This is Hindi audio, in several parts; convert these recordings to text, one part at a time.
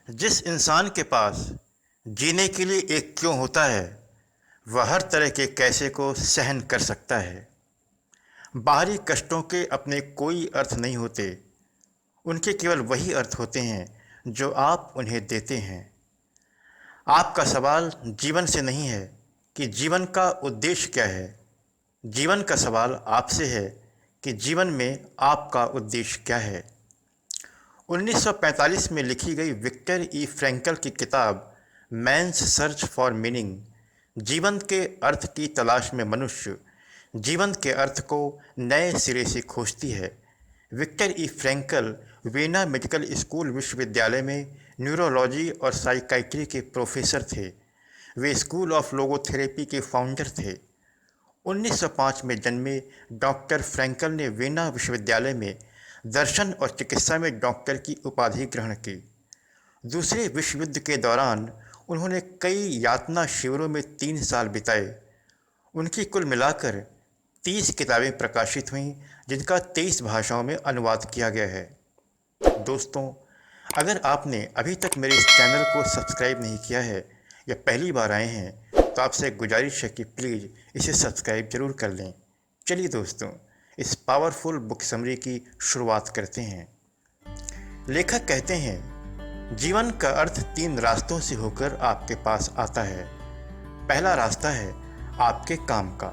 जिस इंसान के पास जीने के लिए एक क्यों होता है, वह हर तरह के कैसे को सहन कर सकता है। बाहरी कष्टों के अपने कोई अर्थ नहीं होते, उनके केवल वही अर्थ होते हैं जो आप उन्हें देते हैं। आपका सवाल जीवन से नहीं है कि जीवन का उद्देश्य क्या है, जीवन का सवाल आपसे है कि जीवन में आपका उद्देश्य क्या है। 1945 में लिखी गई विक्टर ई फ्रैंकल की किताब मैन्स सर्च फॉर मीनिंग, जीवन के अर्थ की तलाश में मनुष्य जीवन के अर्थ को नए सिरे से खोजती है। विक्टर ई फ्रैंकल वीना मेडिकल स्कूल विश्वविद्यालय में न्यूरोलॉजी और साइकाइट्री के प्रोफेसर थे। वे स्कूल ऑफ लोगोथेरेपी के फाउंडर थे। 1905 में जन्मे डॉक्टर फ्रैंकल ने वीना विश्वविद्यालय में दर्शन और चिकित्सा में डॉक्टर की उपाधि ग्रहण की। दूसरे विश्व युद्ध के दौरान उन्होंने कई यातना शिविरों में 3 साल बिताए। उनकी कुल मिलाकर 30 किताबें प्रकाशित हुईं, जिनका 23 भाषाओं में अनुवाद किया गया है। दोस्तों, अगर आपने अभी तक मेरे इस चैनल को सब्सक्राइब नहीं किया है या पहली बार आए हैं तो आपसे गुजारिश है कि प्लीज़ इसे सब्सक्राइब जरूर कर लें। चलिए दोस्तों, इस पावरफुल बुक समरी की शुरुआत करते हैं। लेखक कहते हैं, जीवन का अर्थ 3 रास्तों से होकर आपके पास आता है। पहला रास्ता है आपके काम का।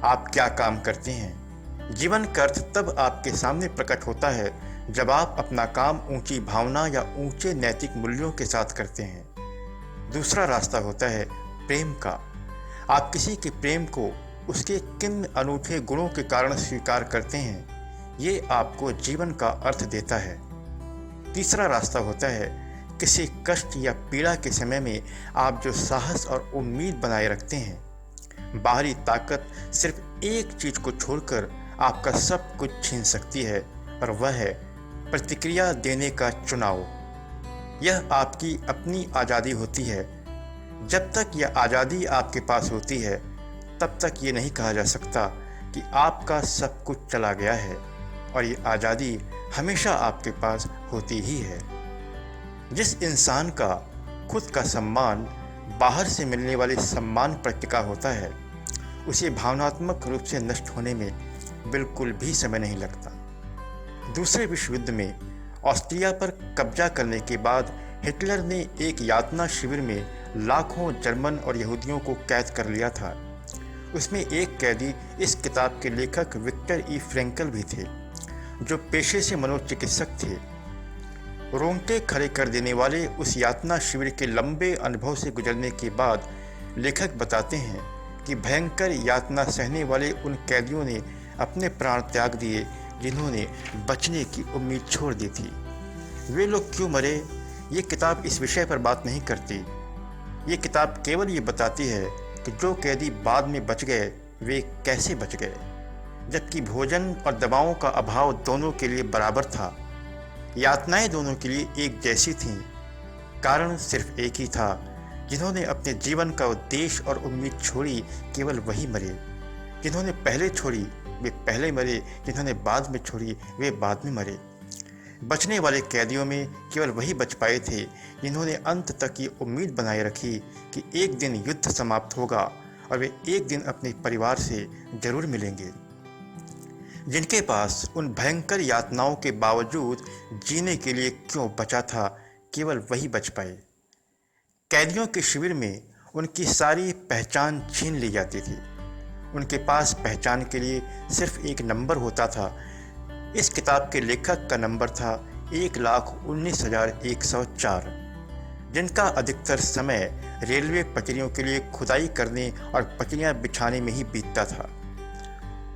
आप क्या काम करते हैं। जीवन का अर्थ तब आपके सामने प्रकट होता है जब आप अपना काम ऊंची भावना या ऊंचे नैतिक मूल्यों के साथ करते हैं। दूसरा रास्ता होता है प्रेम का। आप किसी के प्रेम को उसके किन अनूठे गुणों के कारण स्वीकार करते हैं, ये आपको जीवन का अर्थ देता है। तीसरा रास्ता होता है किसी कष्ट या पीड़ा के समय में आप जो साहस और उम्मीद बनाए रखते हैं। बाहरी ताकत सिर्फ एक चीज को छोड़कर आपका सब कुछ छीन सकती है, और वह है प्रतिक्रिया देने का चुनाव। यह आपकी अपनी आज़ादी होती है। जब तक यह आज़ादी आपके पास होती है, तब तक ये नहीं कहा जा सकता कि आपका सब कुछ चला गया है, और ये आज़ादी हमेशा आपके पास होती ही है। जिस इंसान का खुद का सम्मान बाहर से मिलने वाले सम्मान पर टिका होता है, उसे भावनात्मक रूप से नष्ट होने में बिल्कुल भी समय नहीं लगता। दूसरे विश्व युद्ध में ऑस्ट्रिया पर कब्जा करने के बाद हिटलर ने एक यातना शिविर में लाखों जर्मन और यहूदियों को कैद कर लिया था। उसमें एक कैदी इस किताब के लेखक विक्टर ई फ्रैंकल भी थे, जो पेशे से मनोचिकित्सक थे। रोंगटे खड़े कर देने वाले उस यातना शिविर के लंबे अनुभव से गुजरने के बाद लेखक बताते हैं कि भयंकर यातना सहने वाले उन कैदियों ने अपने प्राण त्याग दिए जिन्होंने बचने की उम्मीद छोड़ दी थी। वे लोग क्यों मरे, ये किताब इस विषय पर बात नहीं करती। ये किताब केवल ये बताती है कि जो कैदी बाद में बच गए वे कैसे बच गए, जबकि भोजन और दवाओं का अभाव दोनों के लिए बराबर था। यातनाएं दोनों के लिए एक जैसी थीं। कारण सिर्फ एक ही था, जिन्होंने अपने जीवन का उद्देश्य और उम्मीद छोड़ी केवल वही मरे। जिन्होंने पहले छोड़ी वे पहले मरे, जिन्होंने बाद में छोड़ी वे बाद में मरे। बचने वाले कैदियों में केवल वही बच पाए थे जिन्होंने अंत तक ये उम्मीद बनाए रखी कि एक दिन युद्ध समाप्त होगा और वे एक दिन अपने परिवार से जरूर मिलेंगे। जिनके पास उन भयंकर यातनाओं के बावजूद जीने के लिए क्यों बचा था, केवल वही बच पाए। कैदियों के शिविर में उनकी सारी पहचान छीन ली जाती थी। उनके पास पहचान के लिए सिर्फ एक नंबर होता था। इस किताब के लेखक का नंबर था 1,19,104, जिनका अधिकतर समय रेलवे पटरियों के लिए खुदाई करने और पटरियां बिछाने में ही बीतता था।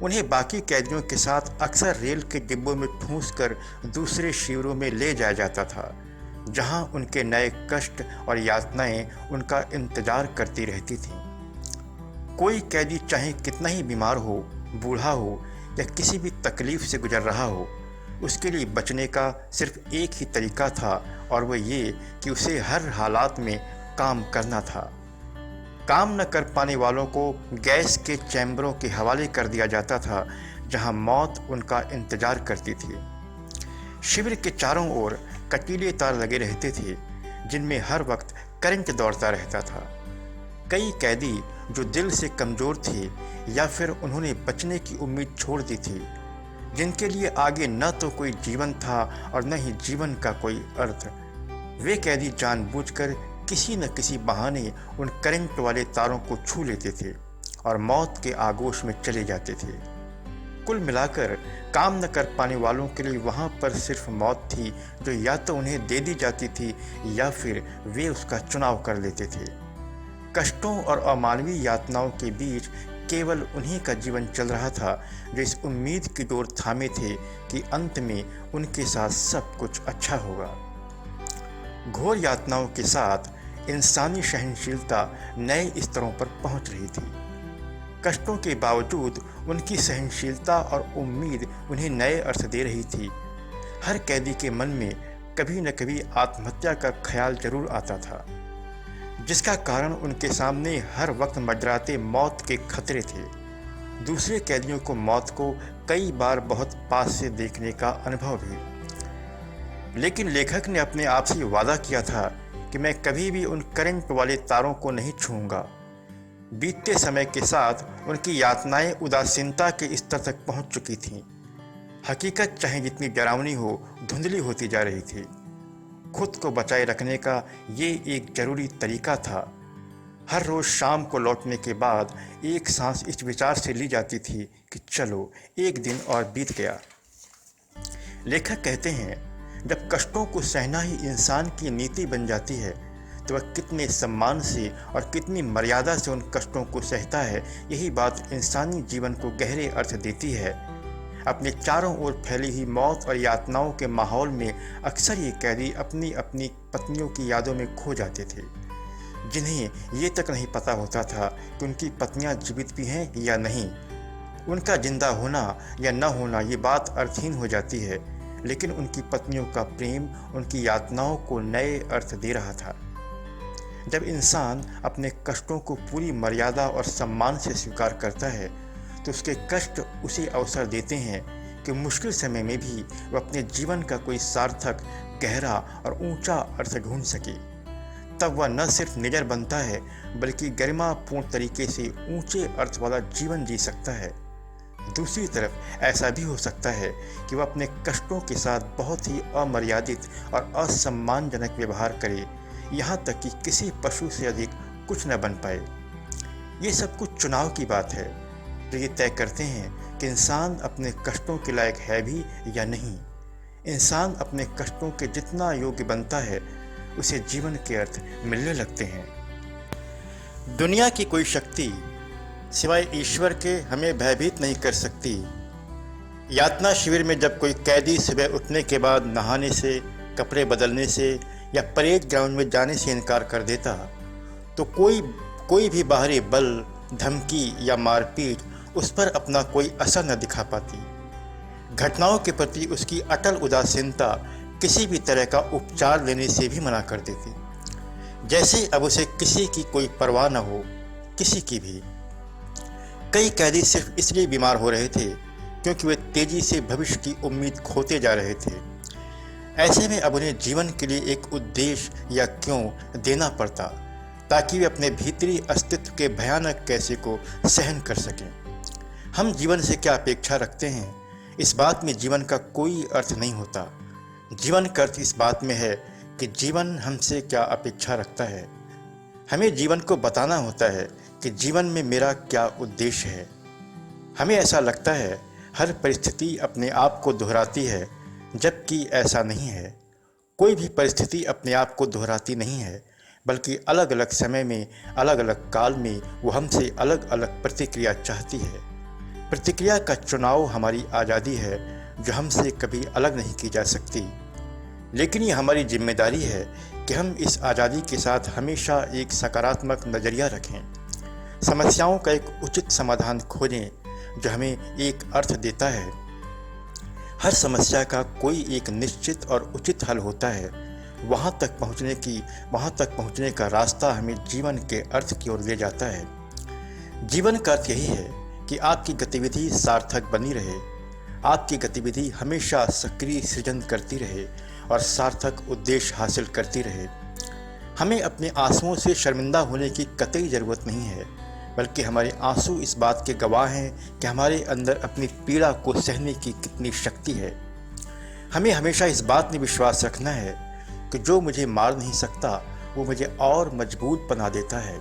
उन्हें बाकी कैदियों के साथ अक्सर रेल के डिब्बों में ठूंसकर दूसरे शिविरों में ले जाया जाता था, जहां उनके नए कष्ट और यातनाएं उनका इंतजार करती रहती थीं। कोई कैदी चाहे कितना ही बीमार हो, बूढ़ा हो या किसी भी तकलीफ से गुजर रहा हो, उसके लिए बचने का सिर्फ एक ही तरीका था, और वह ये कि उसे हर हालात में काम करना था। काम न कर पाने वालों को गैस के चैम्बरों के हवाले कर दिया जाता था, जहां मौत उनका इंतजार करती थी। शिविर के चारों ओर कटीले तार लगे रहते थे, जिनमें हर वक्त करंट दौड़ता रहता था। कई कैदी जो दिल से कमज़ोर थे या फिर उन्होंने बचने की उम्मीद छोड़ दी थी, जिनके लिए आगे न तो कोई जीवन था और न ही जीवन का कोई अर्थ, वे कैदी जानबूझकर किसी न किसी बहाने उन करंट वाले तारों को छू लेते थे और मौत के आगोश में चले जाते थे। कुल मिलाकर काम न कर पाने वालों के लिए वहाँ पर सिर्फ मौत थी, जो या तो उन्हें दे दी जाती थी या फिर वे उसका चुनाव कर लेते थे। कष्टों और अमानवीय यातनाओं के बीच केवल उन्हीं का जीवन चल रहा था जो इस उम्मीद की डोर थामे थे कि अंत में उनके साथ सब कुछ अच्छा होगा। घोर यातनाओं के साथ इंसानी सहनशीलता नए स्तरों पर पहुंच रही थी। कष्टों के बावजूद उनकी सहनशीलता और उम्मीद उन्हें नए अर्थ दे रही थी। हर कैदी के मन में कभी न कभी आत्महत्या का ख्याल जरूर आता था, जिसका कारण उनके सामने हर वक्त मंडराते मौत के खतरे थे। दूसरे कैदियों को मौत को कई बार बहुत पास से देखने का अनुभव भी। लेकिन लेखक ने अपने आप से वादा किया था कि मैं कभी भी उन करंट वाले तारों को नहीं छूऊंगा। बीतते समय के साथ उनकी यातनाएं उदासीनता के स्तर तक पहुंच चुकी थीं। हकीकत चाहे जितनी डरावनी हो, धुंधली होती जा रही थी। खुद को बचाए रखने का ये एक जरूरी तरीका था। हर रोज़ शाम को लौटने के बाद एक सांस इस विचार से ली जाती थी कि चलो एक दिन और बीत गया। लेखक कहते हैं, जब कष्टों को सहना ही इंसान की नीति बन जाती है तो वह कितने सम्मान से और कितनी मर्यादा से उन कष्टों को सहता है। यही बात इंसानी जीवन को गहरे अर्थ देती है। अपने चारों ओर फैली हुई मौत और यातनाओं के माहौल में अक्सर ये कैदी अपनी अपनी पत्नियों की यादों में खो जाते थे, जिन्हें ये तक नहीं पता होता था कि उनकी पत्नियां जीवित भी हैं या नहीं। उनका जिंदा होना या न होना ये बात अर्थहीन हो जाती है, लेकिन उनकी पत्नियों का प्रेम उनकी यातनाओं को नए अर्थ दे रहा था। जब इंसान अपने कष्टों को पूरी मर्यादा और सम्मान से स्वीकार करता है तो उसके कष्ट उसे अवसर देते हैं कि मुश्किल समय में भी वह अपने जीवन का कोई सार्थक, गहरा और ऊंचा अर्थ ढूंढ सके। तब वह न सिर्फ निडर बनता है बल्कि गरिमापूर्ण तरीके से ऊंचे अर्थ वाला जीवन जी सकता है। दूसरी तरफ ऐसा भी हो सकता है कि वह अपने कष्टों के साथ बहुत ही अमर्यादित और असम्मानजनक व्यवहार करे, यहाँ तक कि किसी पशु से अधिक कुछ न बन पाए। ये सब कुछ चुनाव की बात है जो ये तय करते हैं कि इंसान अपने कष्टों के लायक है भी या नहीं। इंसान अपने कष्टों के जितना योग्य बनता है उसे जीवन के अर्थ मिलने लगते हैं। दुनिया की कोई शक्ति सिवाय ईश्वर के हमें भयभीत नहीं कर सकती। यातना शिविर में जब कोई कैदी सुबह उठने के बाद नहाने से, कपड़े बदलने से या परेड ग्राउंड में जाने से इनकार कर देता तो कोई भी बाहरी बल, धमकी या मारपीट उस पर अपना कोई असर न दिखा पाती। घटनाओं के प्रति उसकी अटल उदासीनता किसी भी तरह का उपचार लेने से भी मना कर देती, जैसे अब उसे किसी की कोई परवाह न हो, किसी की भी। कई कैदी सिर्फ इसलिए बीमार हो रहे थे क्योंकि वे तेजी से भविष्य की उम्मीद खोते जा रहे थे। ऐसे में अब उन्हें जीवन के लिए एक उद्देश्य या क्यों देना पड़ता ताकि वे अपने भीतरी अस्तित्व के भयानक कैसे को सहन कर सकें। हम जीवन से क्या अपेक्षा रखते हैं, इस बात में जीवन का कोई अर्थ नहीं होता। जीवन का अर्थ इस बात में है कि जीवन हमसे क्या अपेक्षा रखता है। हमें जीवन को बताना होता है कि जीवन में मेरा क्या उद्देश्य है। हमें ऐसा लगता है हर परिस्थिति अपने आप को दोहराती है, जबकि ऐसा नहीं है। कोई भी परिस्थिति अपने आप को दोहराती नहीं है, बल्कि अलग अलग समय में, अलग अलग काल में वो हमसे अलग अलग प्रतिक्रिया चाहती है। प्रतिक्रिया का चुनाव हमारी आज़ादी है जो हमसे कभी अलग नहीं की जा सकती, लेकिन ये हमारी जिम्मेदारी है कि हम इस आज़ादी के साथ हमेशा एक सकारात्मक नज़रिया रखें, समस्याओं का एक उचित समाधान खोजें जो हमें एक अर्थ देता है। हर समस्या का कोई एक निश्चित और उचित हल होता है। वहाँ तक पहुँचने का रास्ता हमें जीवन के अर्थ की ओर ले जाता है। जीवन का अर्थ यही है कि आपकी गतिविधि सार्थक बनी रहे, आपकी गतिविधि हमेशा सक्रिय सृजन करती रहे और सार्थक उद्देश्य हासिल करती रहे। हमें अपने आंसुओं से शर्मिंदा होने की कतई ज़रूरत नहीं है, बल्कि हमारे आंसू इस बात के गवाह हैं कि हमारे अंदर अपनी पीड़ा को सहने की कितनी शक्ति है। हमें हमेशा इस बात में विश्वास रखना है कि जो मुझे मार नहीं सकता वो मुझे और मजबूत बना देता है।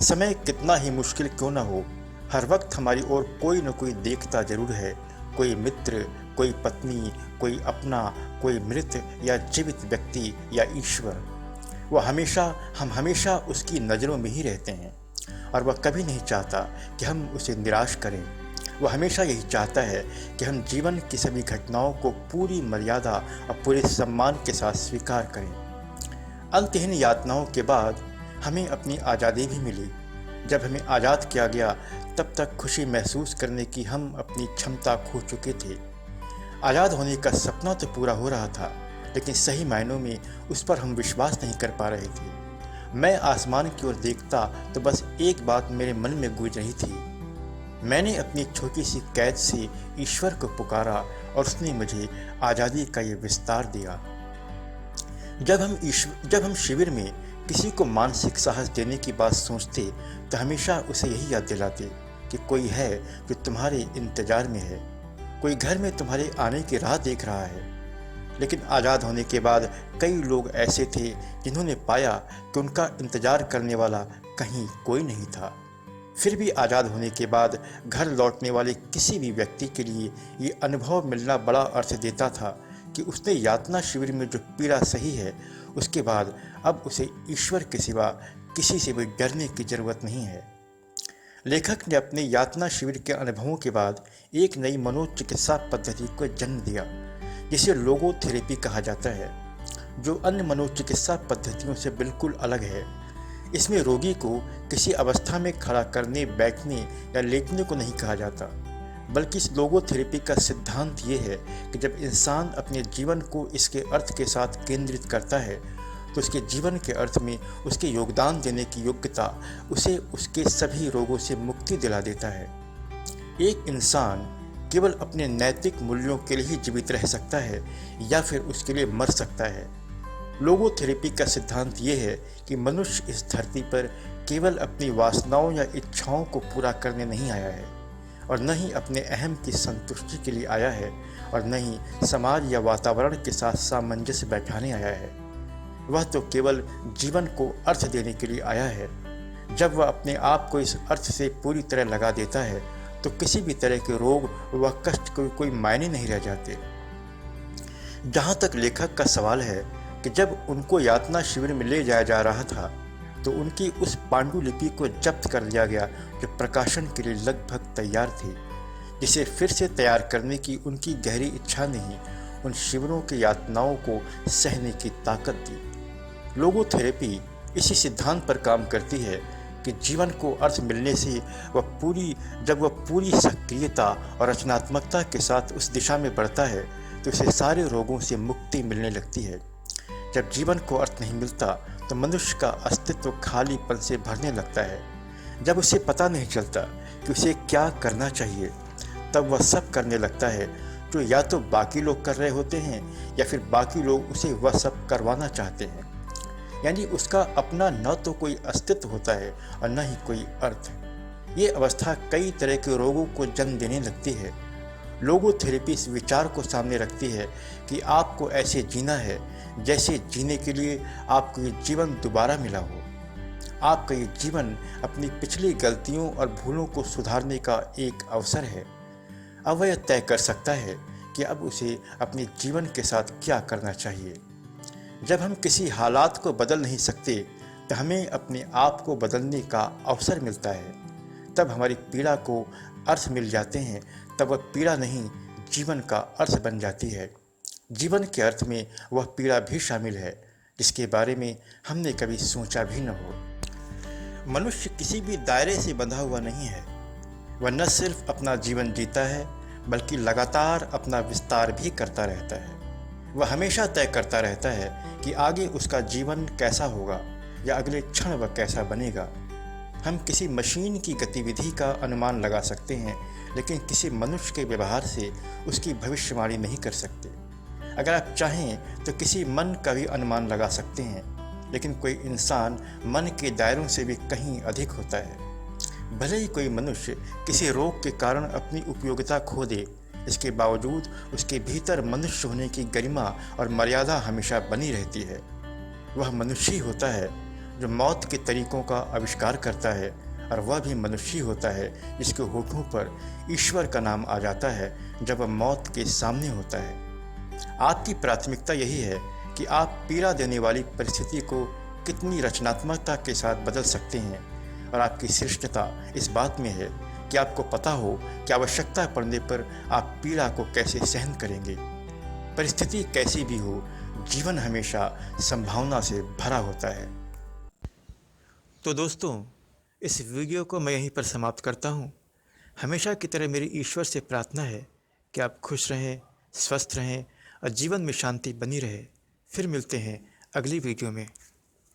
समय कितना ही मुश्किल क्यों न हो, हर वक्त हमारी ओर कोई न कोई देखता जरूर है। कोई मित्र, कोई पत्नी, कोई अपना, कोई मृत या जीवित व्यक्ति या ईश्वर। हम हमेशा उसकी नज़रों में ही रहते हैं और वह कभी नहीं चाहता कि हम उसे निराश करें। वह हमेशा यही चाहता है कि हम जीवन की सभी घटनाओं को पूरी मर्यादा और पूरे सम्मान के साथ स्वीकार करें। अंतहीन यातनाओं के बाद हमें अपनी आज़ादी भी मिली। जब हमें आज़ाद किया गया तब तक खुशी महसूस करने की हम अपनी क्षमता खो चुके थे। आज़ाद होने का सपना तो पूरा हो रहा था, लेकिन सही मायनों में उस पर हम विश्वास नहीं कर पा रहे थे। मैं आसमान की ओर देखता तो बस एक बात मेरे मन में गूंज रही थी। मैंने अपनी छोटी सी कैद से ईश्वर को पुकारा और उसने मुझे आज़ादी का ये विस्तार दिया। जब हम शिविर में किसी को मानसिक साहस देने की बात सोचते तो हमेशा उसे यही याद दिलाते कि कोई है जो तुम्हारे इंतजार में है, कोई घर में तुम्हारे आने की राह देख रहा है। लेकिन आज़ाद होने के बाद कई लोग ऐसे थे जिन्होंने पाया कि उनका इंतजार करने वाला कहीं कोई नहीं था। फिर भी आज़ाद होने के बाद घर लौटने वाले किसी भी व्यक्ति के लिए ये अनुभव मिलना बड़ा अर्थ देता था कि उसने यातना शिविर में जो पीड़ा सही है, उसके बाद अब उसे ईश्वर के सिवा किसी से भी डरने की ज़रूरत नहीं है। लेखक ने अपने यातना शिविर के अनुभवों के बाद एक नई मनोचिकित्सा पद्धति को जन्म दिया, जिसे लोगोथेरेपी कहा जाता है, जो अन्य मनोचिकित्सा पद्धतियों से बिल्कुल अलग है। इसमें रोगी को किसी अवस्था में खड़ा करने, बैठने या लेटने को नहीं कहा जाता, बल्कि इस लोगोथेरेपी का सिद्धांत ये है कि जब इंसान अपने जीवन को इसके अर्थ के साथ केंद्रित करता है तो उसके जीवन के अर्थ में उसके योगदान देने की योग्यता उसे उसके सभी रोगों से मुक्ति दिला देता है। एक इंसान केवल अपने नैतिक मूल्यों के लिए ही जीवित रह सकता है या फिर उसके लिए मर सकता है। लोगोथेरेपी का सिद्धांत ये है कि मनुष्य इस धरती पर केवल अपनी वासनाओं या इच्छाओं को पूरा करने नहीं आया है और न ही अपने अहम की संतुष्टि के लिए आया है और न ही समाज या वातावरण के साथ सामंजस्य बैठाने आया है। वह तो केवल जीवन को अर्थ देने के लिए आया है। जब वह अपने आप को इस अर्थ से पूरी तरह लगा देता है तो किसी भी तरह के रोग व कष्ट को कोई मायने नहीं रह जाते। जहाँ तक लेखक का सवाल है कि जब उनको यातना शिविर में ले जाया जा रहा था तो उनकी उस पांडुलिपि को जब्त कर लिया गया जो प्रकाशन के लिए लगभग तैयार थी, जिसे फिर से तैयार करने की उनकी गहरी इच्छा ने ही उन शिविरों की यातनाओं को सहने की ताकत दी। लोगोथेरेपी इसी सिद्धांत पर काम करती है कि जीवन को अर्थ मिलने से जब वह पूरी सक्रियता और रचनात्मकता के साथ उस दिशा में बढ़ता है तो उसे सारे रोगों से मुक्ति मिलने लगती है। जब जीवन को अर्थ नहीं मिलता तो मनुष्य का अस्तित्व खालीपन से भरने लगता है। जब उसे पता नहीं चलता कि उसे क्या करना चाहिए, तब वह सब करने लगता है जो या तो बाकी लोग कर रहे होते हैं या फिर बाकी लोग उसे वह सब करवाना चाहते हैं। यानी उसका अपना न तो कोई अस्तित्व होता है और न ही कोई अर्थ। ये अवस्था कई तरह के रोगों को जन्म देने लगती है। लोगोथेरेपी इस विचार को सामने रखती है कि आपको ऐसे जीना है जैसे जीने के लिए आपको ये जीवन दोबारा मिला हो। आपका ये जीवन अपनी पिछली गलतियों और भूलों को सुधारने का एक अवसर है। अब वह तय कर सकता है कि अब उसे अपने जीवन के साथ क्या करना चाहिए। जब हम किसी हालात को बदल नहीं सकते तो हमें अपने आप को बदलने का अवसर मिलता है। तब हमारी पीड़ा को अर्थ मिल जाते हैं, तब वह पीड़ा नहीं जीवन का अर्थ बन जाती है। जीवन के अर्थ में वह पीड़ा भी शामिल है जिसके बारे में हमने कभी सोचा भी न हो। मनुष्य किसी भी दायरे से बंधा हुआ नहीं है। वह न सिर्फ अपना जीवन जीता है बल्कि लगातार अपना विस्तार भी करता रहता है। वह हमेशा तय करता रहता है कि आगे उसका जीवन कैसा होगा या अगले क्षण वह कैसा बनेगा। हम किसी मशीन की गतिविधि का अनुमान लगा सकते हैं, लेकिन किसी मनुष्य के व्यवहार से उसकी भविष्यवाणी नहीं कर सकते। अगर आप चाहें तो किसी मन का भी अनुमान लगा सकते हैं, लेकिन कोई इंसान मन के दायरों से भी कहीं अधिक होता है। भले ही कोई मनुष्य किसी रोग के कारण अपनी उपयोगिता खो दे, इसके बावजूद उसके भीतर मनुष्य होने की गरिमा और मर्यादा हमेशा बनी रहती है। वह मनुष्य ही होता है जो मौत के तरीकों का आविष्कार करता है, और वह भी मनुष्य ही होता है जिसके होठों पर ईश्वर का नाम आ जाता है जब वह मौत के सामने होता है। आपकी प्राथमिकता यही है कि आप पीड़ा देने वाली परिस्थिति को कितनी रचनात्मकता के साथ बदल सकते हैं, और आपकी श्रेष्ठता इस बात में है कि आपको पता हो कि आवश्यकता पड़ने पर आप पीड़ा को कैसे सहन करेंगे। परिस्थिति कैसी भी हो, जीवन हमेशा संभावना से भरा होता है। तो दोस्तों, इस वीडियो को मैं यहीं पर समाप्त करता हूँ। हमेशा की तरह मेरी ईश्वर से प्रार्थना है कि आप खुश रहें, स्वस्थ रहें और जीवन में शांति बनी रहे। फिर मिलते हैं अगली वीडियो में।